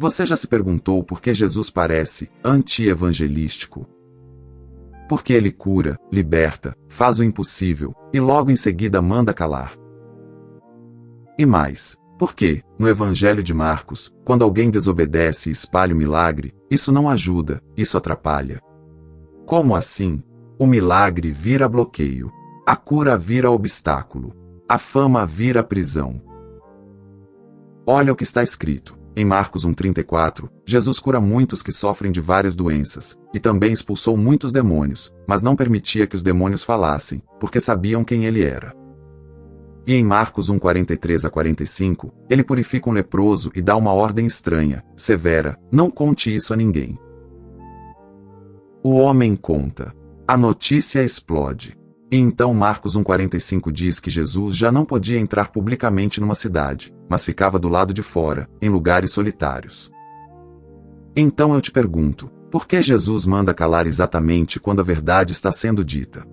Você já se perguntou por que Jesus parece anti-evangelístico? Porque ele cura, liberta, faz o impossível, e logo em seguida manda calar. E mais, porque, no Evangelho de Marcos, quando alguém desobedece e espalha o milagre, isso não ajuda, isso atrapalha. Como assim? O milagre vira bloqueio. A cura vira obstáculo. A fama vira prisão. Olha o que está escrito. Em Marcos 1,34, Jesus cura muitos que sofrem de várias doenças, e também expulsou muitos demônios, mas não permitia que os demônios falassem, porque sabiam quem ele era. E em Marcos 1,43-45, ele purifica um leproso e dá uma ordem estranha, severa: não conte isso a ninguém. O homem conta. A notícia explode. E então Marcos 1,45 diz que Jesus já não podia entrar publicamente numa cidade, mas ficava do lado de fora, em lugares solitários. Então eu te pergunto, por que Jesus manda calar exatamente quando a verdade está sendo dita?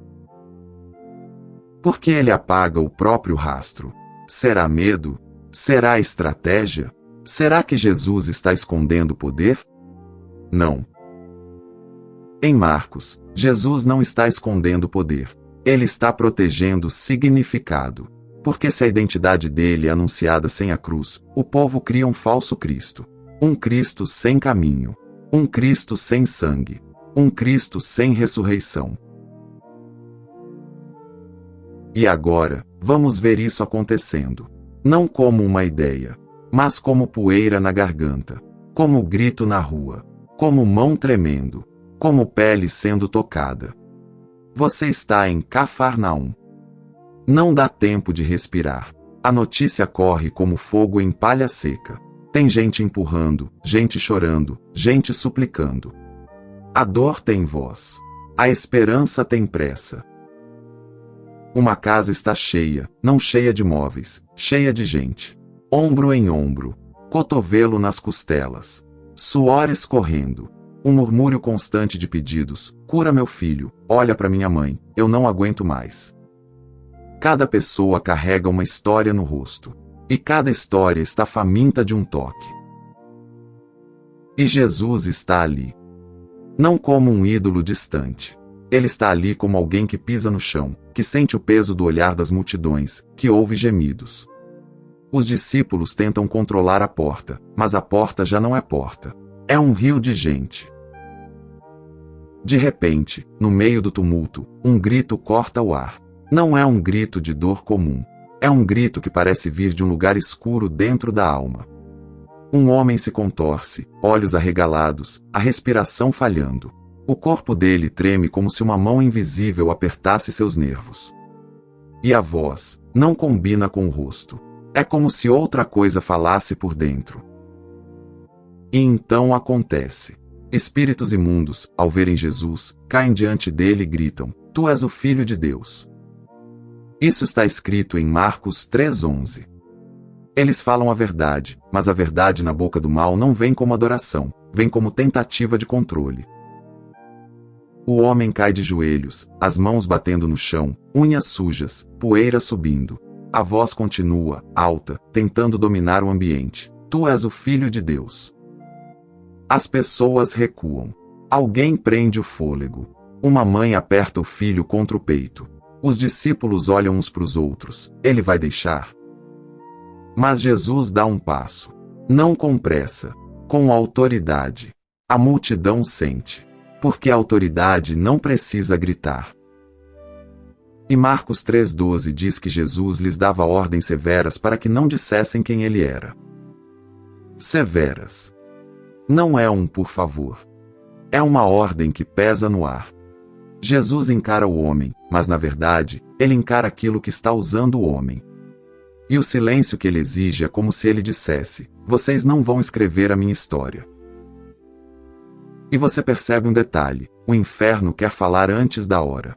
Por que ele apaga o próprio rastro? Será medo? Será estratégia? Será que Jesus está escondendo poder? Não. Em Marcos, Jesus não está escondendo poder. Ele está protegendo significado. Porque se a identidade dele é anunciada sem a cruz, o povo cria um falso Cristo. Um Cristo sem caminho. Um Cristo sem sangue. Um Cristo sem ressurreição. E agora, vamos ver isso acontecendo. Não como uma ideia, mas como poeira na garganta. Como grito na rua. Como mão tremendo. Como pele sendo tocada. Você está em Cafarnaum. Não dá tempo de respirar. A notícia corre como fogo em palha seca. Tem gente empurrando, gente chorando, gente suplicando. A dor tem voz. A esperança tem pressa. Uma casa está cheia, não cheia de móveis, cheia de gente. Ombro em ombro. Cotovelo nas costelas. Suor escorrendo. Um murmúrio constante de pedidos: cura meu filho, olha para minha mãe, eu não aguento mais. Cada pessoa carrega uma história no rosto. E cada história está faminta de um toque. E Jesus está ali. Não como um ídolo distante. Ele está ali como alguém que pisa no chão, que sente o peso do olhar das multidões, que ouve gemidos. Os discípulos tentam controlar a porta, mas a porta já não é porta. É um rio de gente. De repente, no meio do tumulto, um grito corta o ar. Não é um grito de dor comum. É um grito que parece vir de um lugar escuro dentro da alma. Um homem se contorce, olhos arregalados, a respiração falhando. O corpo dele treme como se uma mão invisível apertasse seus nervos. E a voz não combina com o rosto. É como se outra coisa falasse por dentro. E então acontece. Espíritos imundos, ao verem Jesus, caem diante dele e gritam: Tu és o Filho de Deus. Isso está escrito em Marcos 3,11. Eles falam a verdade, mas a verdade na boca do mal não vem como adoração, vem como tentativa de controle. O homem cai de joelhos, as mãos batendo no chão, unhas sujas, poeira subindo. A voz continua, alta, tentando dominar o ambiente: Tu és o Filho de Deus. As pessoas recuam. Alguém prende o fôlego. Uma mãe aperta o filho contra o peito. Os discípulos olham uns para os outros. Ele vai deixar? Mas Jesus dá um passo. Não com pressa. Com autoridade. A multidão sente. Porque a autoridade não precisa gritar. E Marcos 3,12 diz que Jesus lhes dava ordens severas para que não dissessem quem ele era. Severas. Não é um por favor. É uma ordem que pesa no ar. Jesus encara o homem, mas na verdade, ele encara aquilo que está usando o homem. E o silêncio que ele exige é como se ele dissesse: Vocês não vão escrever a minha história. E você percebe um detalhe: o inferno quer falar antes da hora.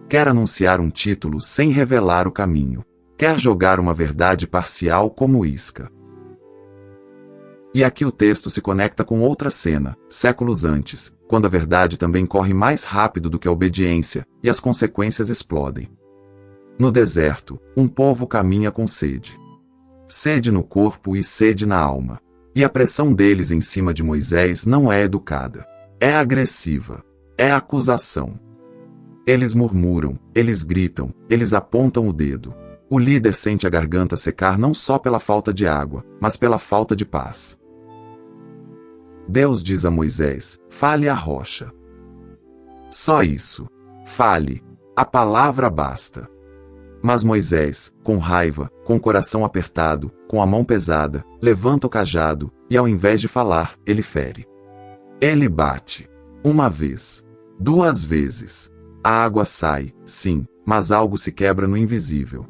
Quer anunciar um título sem revelar o caminho. Quer jogar uma verdade parcial como isca. E aqui o texto se conecta com outra cena, séculos antes, quando a verdade também corre mais rápido do que a obediência, e as consequências explodem. No deserto, um povo caminha com sede. Sede no corpo e sede na alma. E a pressão deles em cima de Moisés não é educada. É agressiva. É acusação. Eles murmuram, eles gritam, eles apontam o dedo. O líder sente a garganta secar não só pela falta de água, mas pela falta de paz. Deus diz a Moisés: fale à rocha. Só isso. Fale. A palavra basta. Mas Moisés, com raiva, com o coração apertado, com a mão pesada, levanta o cajado, e ao invés de falar, ele fere. Ele bate. Uma vez. 2 vezes. A água sai, sim, mas algo se quebra no invisível.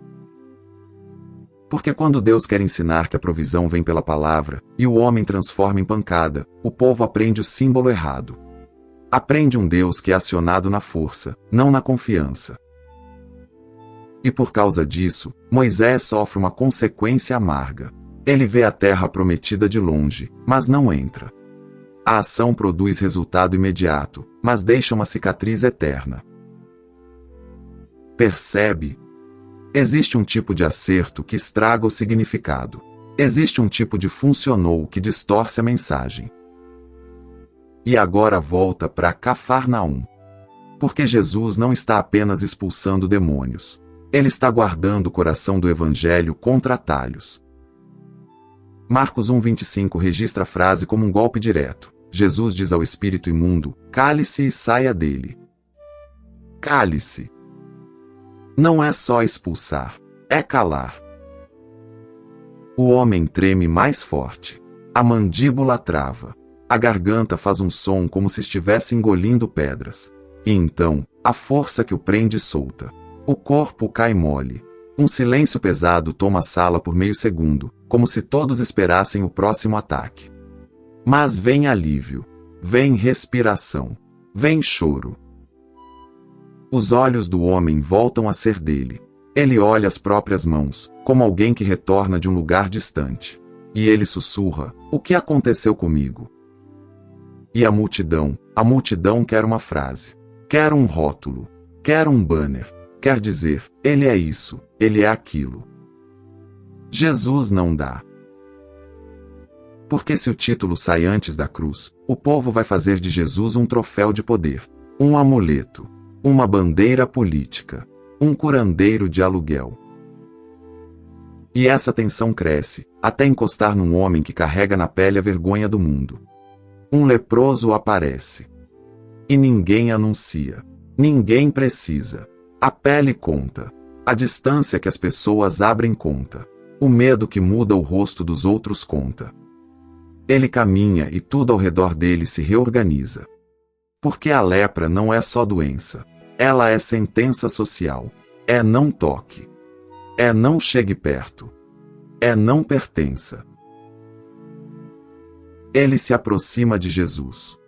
Porque quando Deus quer ensinar que a provisão vem pela palavra, e o homem transforma em pancada, o povo aprende o símbolo errado. Aprende um Deus que é acionado na força, não na confiança. E por causa disso, Moisés sofre uma consequência amarga. Ele vê a terra prometida de longe, mas não entra. A ação produz resultado imediato, mas deixa uma cicatriz eterna. Percebe? Existe um tipo de acerto que estraga o significado. Existe um tipo de funcionou que distorce a mensagem. E agora volta para Cafarnaum. Porque Jesus não está apenas expulsando demônios. Ele está guardando o coração do evangelho contra atalhos. Marcos 1:25 registra a frase como um golpe direto. Jesus diz ao espírito imundo: cale-se e saia dele. Cale-se. Não é só expulsar, é calar. O homem treme mais forte. A mandíbula trava. A garganta faz um som como se estivesse engolindo pedras. E então, a força que o prende solta. O corpo cai mole. Um silêncio pesado toma a sala por meio segundo, como se todos esperassem o próximo ataque. Mas vem alívio. Vem respiração. Vem choro. Os olhos do homem voltam a ser dele. Ele olha as próprias mãos, como alguém que retorna de um lugar distante. E ele sussurra: o que aconteceu comigo? E a multidão quer uma frase. Quer um rótulo. Quer um banner. Quer dizer, ele é isso, ele é aquilo. Jesus não dá. Porque se o título sai antes da cruz, o povo vai fazer de Jesus um troféu de poder, um amuleto, uma bandeira política, um curandeiro de aluguel. E essa tensão cresce, até encostar num homem que carrega na pele a vergonha do mundo. Um leproso aparece. E ninguém anuncia. Ninguém precisa. A pele conta. A distância que as pessoas abrem conta. O medo que muda o rosto dos outros conta. Ele caminha e tudo ao redor dele se reorganiza. Porque a lepra não é só doença. Ela é sentença social. É não toque. É não chegue perto. É não pertença. Ele se aproxima de Jesus.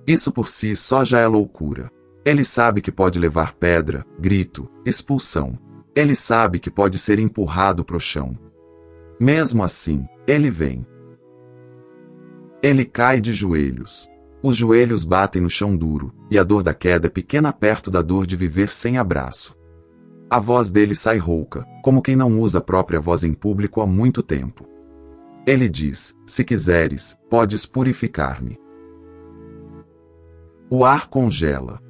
Isso por si só já é loucura. Ele sabe que pode levar pedra, grito, expulsão. Ele sabe que pode ser empurrado pro chão. Mesmo assim, ele vem. Ele cai de joelhos. Os joelhos batem no chão duro, e a dor da queda é pequena perto da dor de viver sem abraço. A voz dele sai rouca, como quem não usa a própria voz em público há muito tempo. Ele diz: se quiseres, podes purificar-me. O ar congela.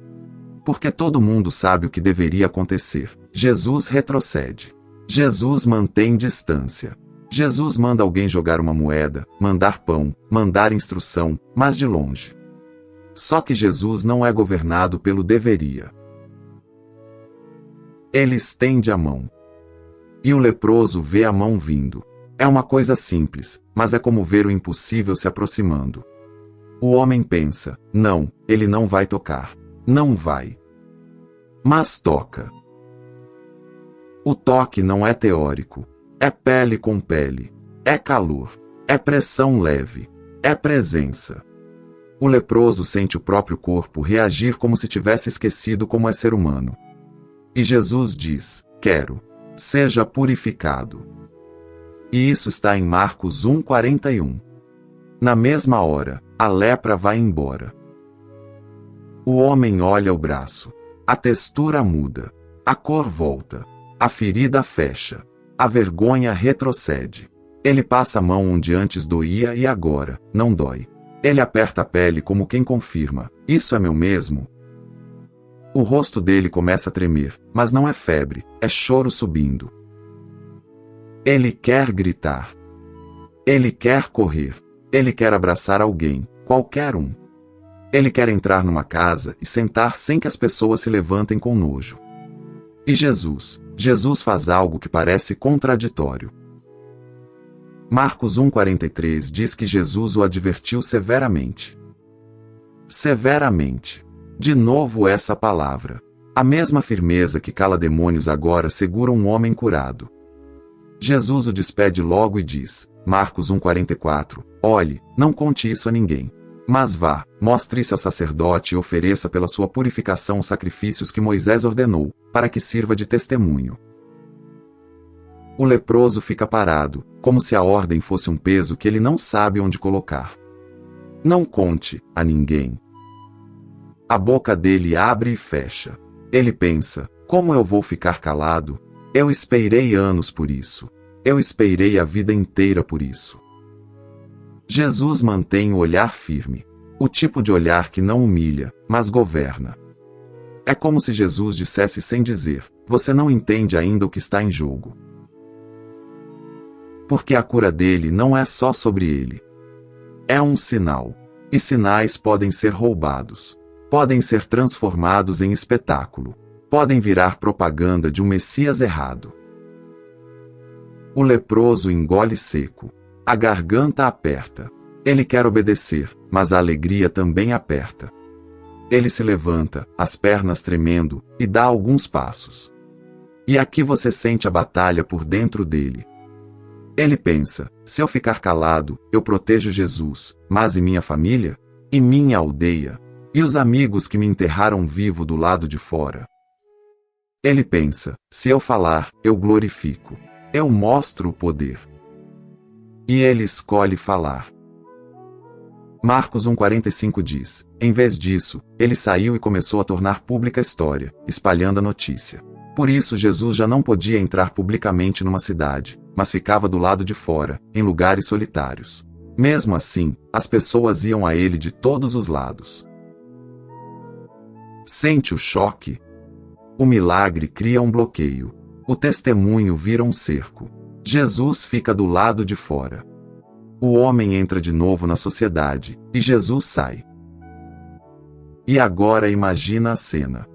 Porque todo mundo sabe o que deveria acontecer. Jesus retrocede. Jesus mantém distância. Jesus manda alguém jogar uma moeda, mandar pão, mandar instrução, mas de longe. Só que Jesus não é governado pelo deveria. Ele estende a mão. E o leproso vê a mão vindo. É uma coisa simples, mas é como ver o impossível se aproximando. O homem pensa: não, ele não vai tocar. Não vai. Mas toca. O toque não é teórico. É pele com pele. É calor. É pressão leve. É presença. O leproso sente o próprio corpo reagir como se tivesse esquecido como é ser humano. E Jesus diz: quero. Seja purificado. E isso está em Marcos 1:41. Na mesma hora, a lepra vai embora. O homem olha o braço. A textura muda. A cor volta. A ferida fecha. A vergonha retrocede. Ele passa a mão onde antes doía e agora não dói. Ele aperta a pele como quem confirma: isso é meu mesmo? O rosto dele começa a tremer, mas não é febre, é choro subindo. Ele quer gritar. Ele quer correr. Ele quer abraçar alguém, qualquer um. Ele quer entrar numa casa e sentar sem que as pessoas se levantem com nojo. E Jesus faz algo que parece contraditório. Marcos 1,43 diz que Jesus o advertiu severamente. Severamente. De novo essa palavra. A mesma firmeza que cala demônios agora segura um homem curado. Jesus o despede logo e diz, Marcos 1,44, olhe, não conte isso a ninguém. Mas vá, mostre isso ao sacerdote e ofereça pela sua purificação os sacrifícios que Moisés ordenou, para que sirva de testemunho. O leproso fica parado, como se a ordem fosse um peso que ele não sabe onde colocar. Não conte a ninguém. A boca dele abre e fecha. Ele pensa, como eu vou ficar calado? Eu esperei anos por isso. Eu esperei a vida inteira por isso. Jesus mantém o olhar firme. O tipo de olhar que não humilha, mas governa. É como se Jesus dissesse sem dizer, você não entende ainda o que está em jogo. Porque a cura dele não é só sobre ele. É um sinal. E sinais podem ser roubados. Podem ser transformados em espetáculo. Podem virar propaganda de um Messias errado. O leproso engole seco. A garganta aperta. Ele quer obedecer, mas a alegria também aperta. Ele se levanta, as pernas tremendo, e dá alguns passos. E aqui você sente a batalha por dentro dele. Ele pensa, se eu ficar calado, eu protejo Jesus, mas e minha família? E minha aldeia? E os amigos que me enterraram vivo do lado de fora? Ele pensa, se eu falar, eu glorifico. Eu mostro o poder. E ele escolhe falar. Marcos 1,45 diz, em vez disso, ele saiu e começou a tornar pública a história, espalhando a notícia. Por isso Jesus já não podia entrar publicamente numa cidade, mas ficava do lado de fora, em lugares solitários. Mesmo assim, as pessoas iam a ele de todos os lados. Sente o choque? O milagre cria um bloqueio. O testemunho vira um cerco. Jesus fica do lado de fora. O homem entra de novo na sociedade, e Jesus sai. E agora imagina a cena.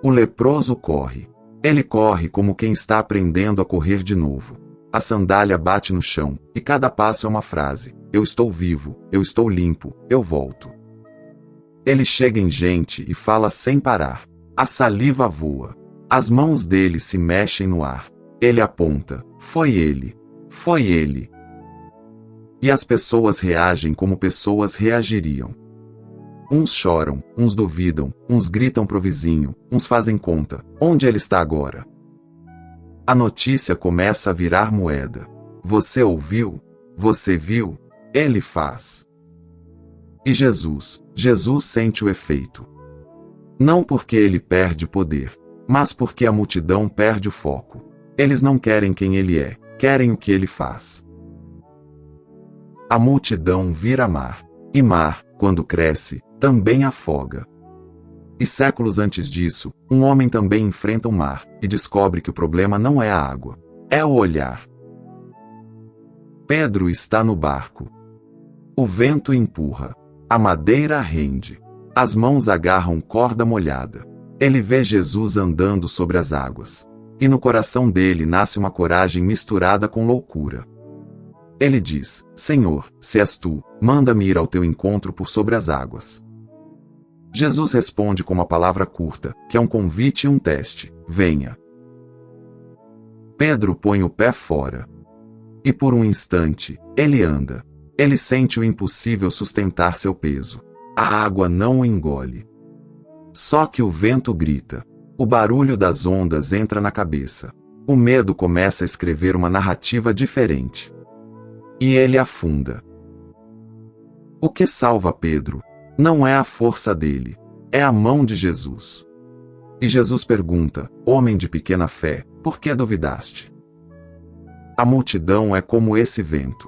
O leproso corre. Ele corre como quem está aprendendo a correr de novo. A sandália bate no chão, e cada passo é uma frase. Eu estou vivo, eu estou limpo, eu volto. Ele chega em gente e fala sem parar. A saliva voa. As mãos dele se mexem no ar. Ele aponta. Foi ele. Foi ele. E as pessoas reagem como pessoas reagiriam. Uns choram, uns duvidam, uns gritam pro vizinho, uns fazem conta. Onde ele está agora? A notícia começa a virar moeda. Você ouviu? Você viu? Ele faz. E Jesus sente o efeito. Não porque ele perde poder, mas porque a multidão perde o foco. Eles não querem quem ele é, querem o que ele faz. A multidão vira mar. E mar, quando cresce, também afoga. E séculos antes disso, um homem também enfrenta o mar, e descobre que o problema não é a água, é o olhar. Pedro está no barco. O vento empurra. A madeira rende. As mãos agarram corda molhada. Ele vê Jesus andando sobre as águas. E no coração dele nasce uma coragem misturada com loucura. Ele diz, Senhor, se és tu, manda-me ir ao teu encontro por sobre as águas. Jesus responde com uma palavra curta, que é um convite e um teste, venha. Pedro põe o pé fora. E por um instante, ele anda. Ele sente o impossível sustentar seu peso. A água não o engole. Só que o vento grita. O barulho das ondas entra na cabeça. O medo começa a escrever uma narrativa diferente. E ele afunda. O que salva Pedro? Não é a força dele. É a mão de Jesus. E Jesus pergunta, homem de pequena fé, por que duvidaste? A multidão é como esse vento.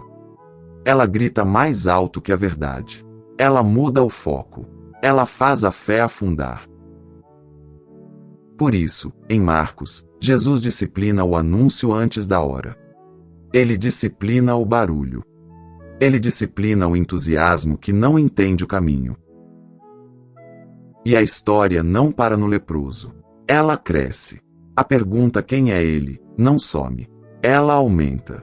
Ela grita mais alto que a verdade. Ela muda o foco. Ela faz a fé afundar. Por isso, em Marcos, Jesus disciplina o anúncio antes da hora. Ele disciplina o barulho. Ele disciplina o entusiasmo que não entende o caminho. E a história não para no leproso. Ela cresce. A pergunta quem é ele não some. Ela aumenta.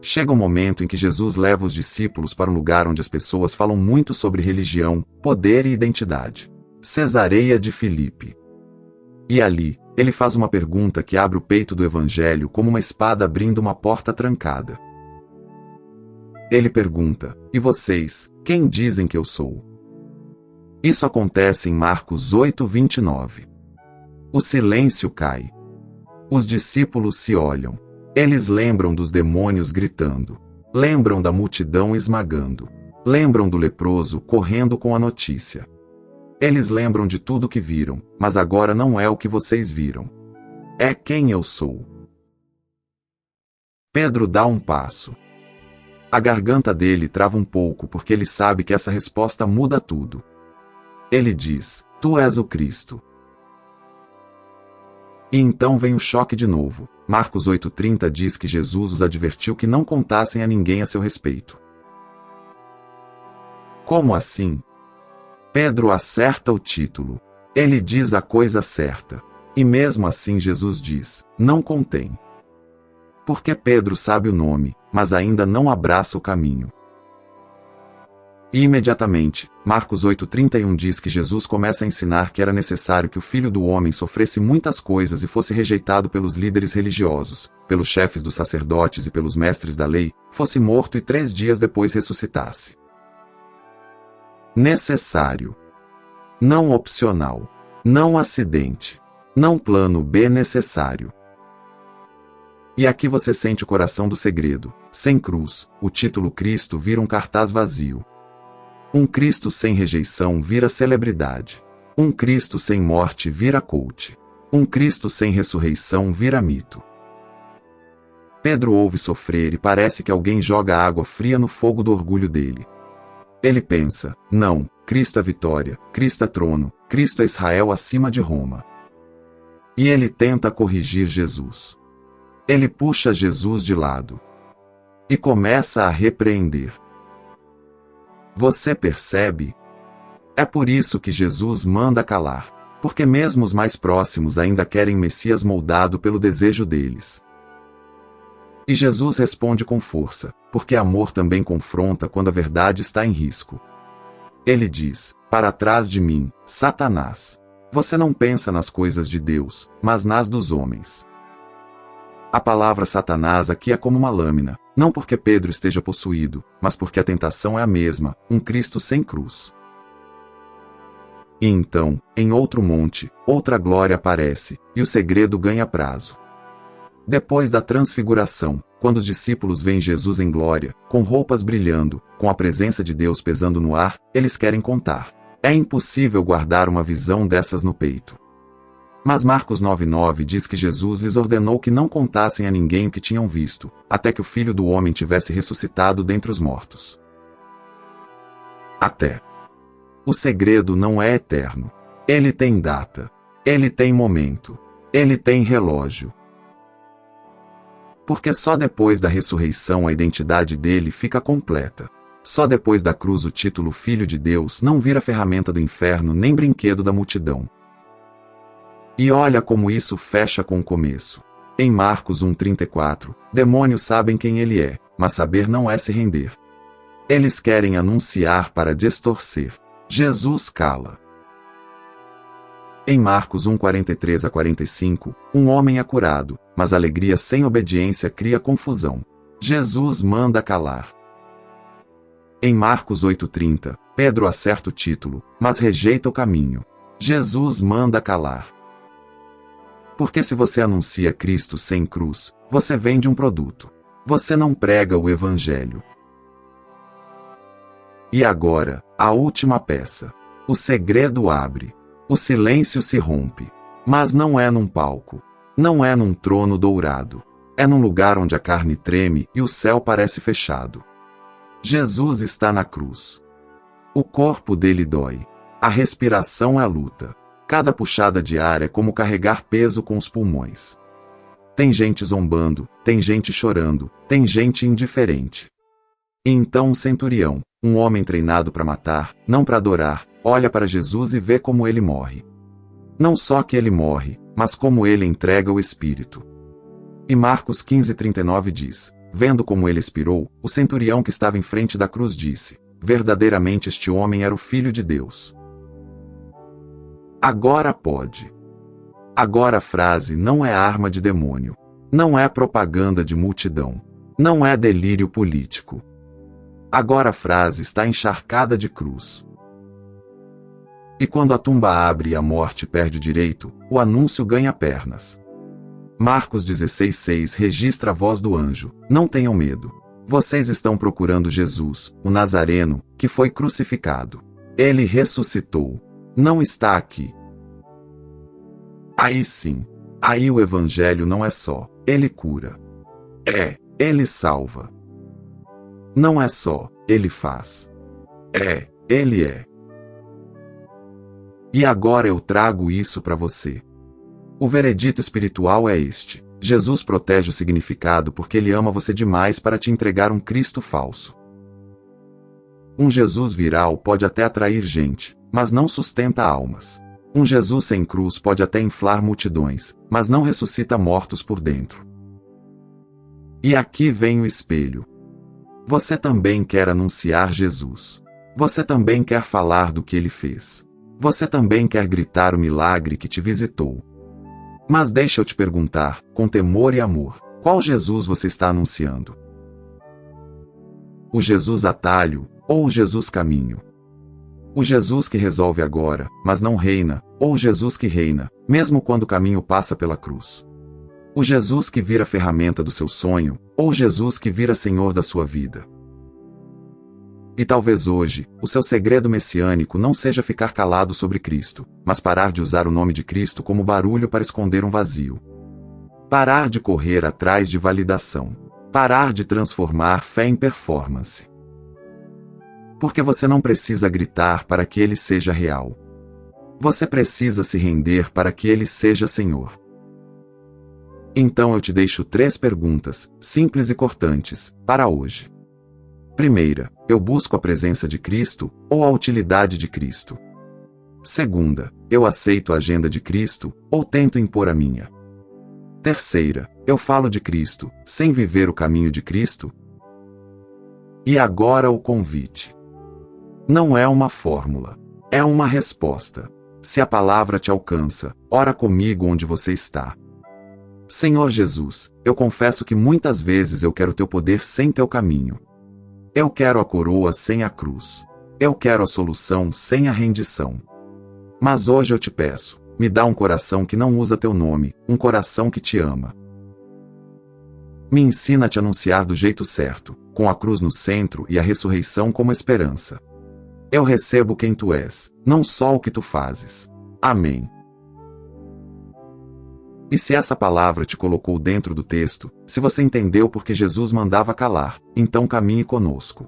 Chega um momento em que Jesus leva os discípulos para um lugar onde as pessoas falam muito sobre religião, poder e identidade. Cesareia de Filipe. E ali, ele faz uma pergunta que abre o peito do evangelho como uma espada abrindo uma porta trancada. Ele pergunta: e vocês, quem dizem que eu sou? Isso acontece em Marcos 8:29. O silêncio cai. Os discípulos se olham. Eles lembram dos demônios gritando. Lembram da multidão esmagando. Lembram do leproso correndo com a notícia. Eles lembram de tudo que viram, mas agora não é o que vocês viram. É quem eu sou. Pedro dá um passo. A garganta dele trava um pouco porque ele sabe que essa resposta muda tudo. Ele diz: Tu és o Cristo. E então vem o choque de novo. Marcos 8:30 diz que Jesus os advertiu que não contassem a ninguém a seu respeito. Como assim? Pedro acerta o título. Ele diz a coisa certa. E mesmo assim Jesus diz: não contém. Porque Pedro sabe o nome, mas ainda não abraça o caminho. E imediatamente, Marcos 8:31 diz que Jesus começa a ensinar que era necessário que o Filho do Homem sofresse muitas coisas e fosse rejeitado pelos líderes religiosos, pelos chefes dos sacerdotes e pelos mestres da lei, fosse morto e 3 dias depois ressuscitasse. Necessário. Não opcional. Não acidente. Não plano B necessário. E aqui você sente o coração do segredo. Sem cruz, o título Cristo vira um cartaz vazio. Um Cristo sem rejeição vira celebridade. Um Cristo sem morte vira coach. Um Cristo sem ressurreição vira mito. Pedro ouve sofrer e parece que alguém joga água fria no fogo do orgulho dele. Ele pensa: não, Cristo é vitória, Cristo é trono, Cristo é Israel acima de Roma. E ele tenta corrigir Jesus. Ele puxa Jesus de lado. E começa a repreender. Você percebe? É por isso que Jesus manda calar. Porque mesmo os mais próximos ainda querem Messias moldado pelo desejo deles. E Jesus responde com força, porque amor também confronta quando a verdade está em risco. Ele diz: para trás de mim, Satanás. Você não pensa nas coisas de Deus, mas nas dos homens. A palavra Satanás aqui é como uma lâmina, não porque Pedro esteja possuído, mas porque a tentação é a mesma, um Cristo sem cruz. E então, em outro monte, outra glória aparece, e o segredo ganha prazo. Depois da transfiguração, quando os discípulos veem Jesus em glória, com roupas brilhando, com a presença de Deus pesando no ar, eles querem contar. É impossível guardar uma visão dessas no peito. Mas Marcos 9:9 diz que Jesus lhes ordenou que não contassem a ninguém o que tinham visto, até que o Filho do Homem tivesse ressuscitado dentre os mortos. Até. O segredo não é eterno. Ele tem data. Ele tem momento. Ele tem relógio. Porque só depois da ressurreição a identidade dele fica completa. Só depois da cruz o título Filho de Deus não vira ferramenta do inferno nem brinquedo da multidão. E olha como isso fecha com o começo. Em Marcos 1:34, demônios sabem quem ele é, mas saber não é se render. Eles querem anunciar para distorcer. Jesus cala. Em Marcos 1:43-45, um homem é curado, mas alegria sem obediência cria confusão. Jesus manda calar. Em Marcos 8:30, Pedro acerta o título, mas rejeita o caminho. Jesus manda calar. Porque se você anuncia Cristo sem cruz, você vende um produto. Você não prega o Evangelho. E agora, a última peça. O segredo abre. O silêncio se rompe. Mas não é num palco. Não é num trono dourado. É num lugar onde a carne treme e o céu parece fechado. Jesus está na cruz. O corpo dele dói. A respiração é a luta. Cada puxada de ar é como carregar peso com os pulmões. Tem gente zombando, tem gente chorando, tem gente indiferente. E então um centurião, um homem treinado para matar, não para adorar, olha para Jesus e vê como ele morre. Não só que ele morre, mas como ele entrega o Espírito. E Marcos 15:39 diz: vendo como ele expirou, o centurião que estava em frente da cruz disse: verdadeiramente este homem era o Filho de Deus. Agora pode. Agora a frase não é arma de demônio. Não é propaganda de multidão. Não é delírio político. Agora a frase está encharcada de cruz. E quando a tumba abre e a morte perde o direito, o anúncio ganha pernas. Marcos 16:6 registra a voz do anjo: não tenham medo. Vocês estão procurando Jesus, o Nazareno, que foi crucificado. Ele ressuscitou. Não está aqui. Aí sim. Aí o evangelho não é só, ele cura. Ele salva. Não é só, ele faz. Ele é. E agora eu trago isso para você. O veredito espiritual é este: Jesus protege o significado porque ele ama você demais para te entregar um Cristo falso. Um Jesus viral pode até atrair gente, mas não sustenta almas. Um Jesus sem cruz pode até inflar multidões, mas não ressuscita mortos por dentro. E aqui vem o espelho. Você também quer anunciar Jesus. Você também quer falar do que ele fez. Você também quer gritar o milagre que te visitou. Mas deixa eu te perguntar, com temor e amor, qual Jesus você está anunciando? O Jesus atalho, ou o Jesus caminho? O Jesus que resolve agora, mas não reina, ou o Jesus que reina, mesmo quando o caminho passa pela cruz? O Jesus que vira ferramenta do seu sonho, ou o Jesus que vira Senhor da sua vida? E talvez hoje, o seu segredo messiânico não seja ficar calado sobre Cristo, mas parar de usar o nome de Cristo como barulho para esconder um vazio. Parar de correr atrás de validação. Parar de transformar fé em performance. Porque você não precisa gritar para que ele seja real. Você precisa se render para que ele seja Senhor. Então eu te deixo 3 perguntas, simples e cortantes, para hoje. Primeira, eu busco a presença de Cristo, ou a utilidade de Cristo? Segunda, eu aceito a agenda de Cristo, ou tento impor a minha? Terceira, eu falo de Cristo, sem viver o caminho de Cristo? E agora o convite. Não é uma fórmula. É uma resposta. Se a palavra te alcança, ora comigo onde você está. Senhor Jesus, eu confesso que muitas vezes eu quero teu poder sem teu caminho. Eu quero a coroa sem a cruz. Eu quero a solução sem a rendição. Mas hoje eu te peço, me dá um coração que não usa teu nome, um coração que te ama. Me ensina a te anunciar do jeito certo, com a cruz no centro e a ressurreição como esperança. Eu recebo quem tu és, não só o que tu fazes. Amém. E se essa palavra te colocou dentro do texto, se você entendeu porque Jesus mandava calar, então caminhe conosco.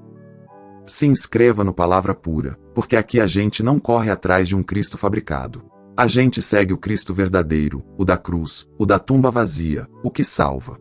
Se inscreva no Palavra Pura, porque aqui a gente não corre atrás de um Cristo fabricado. A gente segue o Cristo verdadeiro, o da cruz, o da tumba vazia, o que salva.